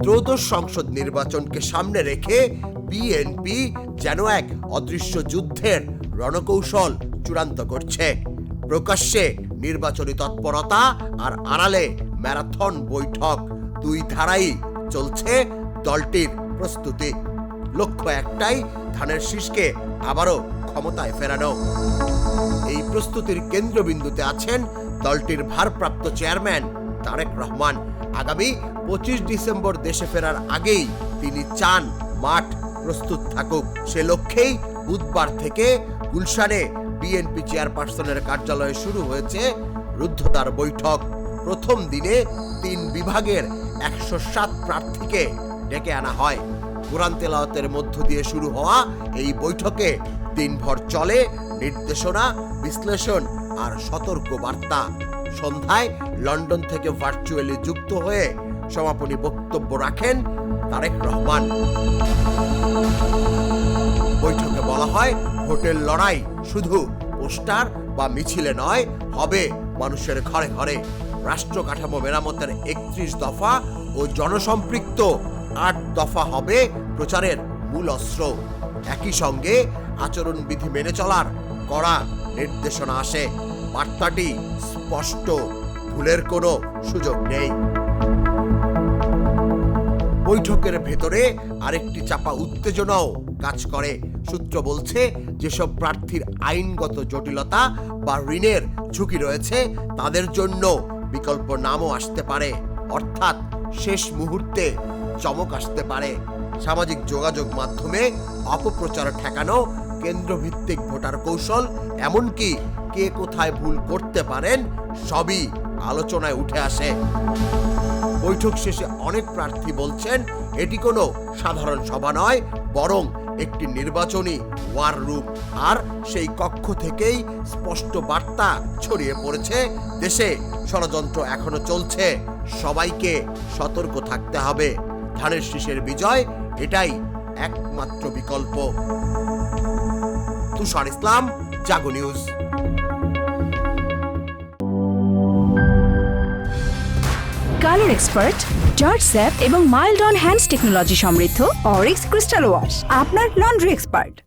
ত্রয়োদশ সংসদ নির্বাচনকে সামনে রেখে বিএনপি যেন এক অদৃশ্য যুদ্ধের রণকৌশল চূড়ান্ত করছে। প্রকাশ্যে নির্বাচনী তৎপরতা আর আড়ালে ম্যারাথন বৈঠক, দুই ধারাই চলছে দলটির প্রস্তুতি। লক্ষ্য একটাই, ধানের শীষকে আবারও ক্ষমতায় ফেরানো। এই প্রস্তুতির কেন্দ্রবিন্দুতে আছেন দলটির ভারপ্রাপ্ত চেয়ারম্যান তারেক রহমান। আগামী 25 ডিসেম্বর দেশে ফেরার আগেই তিনি চান মাঠ প্রস্তুত থাকুক। সে লক্ষ্যেই বুধবার থেকে গুলশানে বিএনপি চেয়ারপারসনের কার্যালয়ে শুরু হয়েছে রুদ্ধদ্বার বৈঠক। প্রথম দিনে 3 বিভাগের 107 প্রার্থীকে ডেকে আনা হয়। কোরআন তেলাওয়াতের মধ্য দিয়ে শুরু হওয়া এই বৈঠকে দিনভর চলে নির্দেশনা, বিশ্লেষণ আর সতর্ক বার্তা। সন্ধ্যায় লন্ডন থেকে ভার্চুয়ালি যুক্ত হয়ে সমাপনী বক্তব্য রাখেন তারেক রহমান। বৈঠকে বলা হয়, ভোটের লড়াই শুধু পোস্টার বা মিছিলে নয়, হবে মানুষের ঘরে ঘরে। রাষ্ট্র কাঠামো মেরামতের 31 দফা ও জনসম্পৃক্ত 8 দফা হবে প্রচারের মূল অস্ত্র। একই সঙ্গে আচরণবিধি মেনে চলার কড়া নির্দেশনা আসে। বার্তাটি স্পষ্ট, ভুলের কোনো সুযোগ নেই। বৈঠকের ভেতরে আরেকটি চাপা উত্তেজনাও কাজ করে। সূত্র বলছে, যেসব প্রার্থীর আইনগত জটিলতা বা ঋণের ঝুঁকি রয়েছে তাদের জন্য বিকল্প নামও আসতে পারে। অর্থাৎ শেষ মুহূর্তে চমক আসতে পারে। সামাজিক যোগাযোগ মাধ্যমে অপপ্রচার ঠেকানো, কেন্দ্রভিত্তিক ভোটার কৌশল, এমনকি কে কোথায় ভুল করতে পারেন সবই আলোচনায় উঠে আসে। বৈঠক শেষে অনেক প্রার্থী বলছেন, এটি কোনো সাধারণ সভা নয়, বরং একটি নির্বাচনী ওয়ার রুম। আর সেই কক্ষ থেকেই স্পষ্ট বার্তা ছড়িয়ে পড়েছে, দেশে ষড়যন্ত্র এখনো চলছে, সবাইকে সতর্ক থাকতে হবে। ধানের শীষের বিজয় এটাই একমাত্র বিকল্প। Tushar Islam, Jago news. Colour expert, George স্যাপ এবং মাইল্ড অন হ্যান্ডস টেকনোলজি সমৃদ্ধ অরিক্স ক্রিস্টাল ওয়াশ আপনার লন্ড্রি এক্সপার্ট।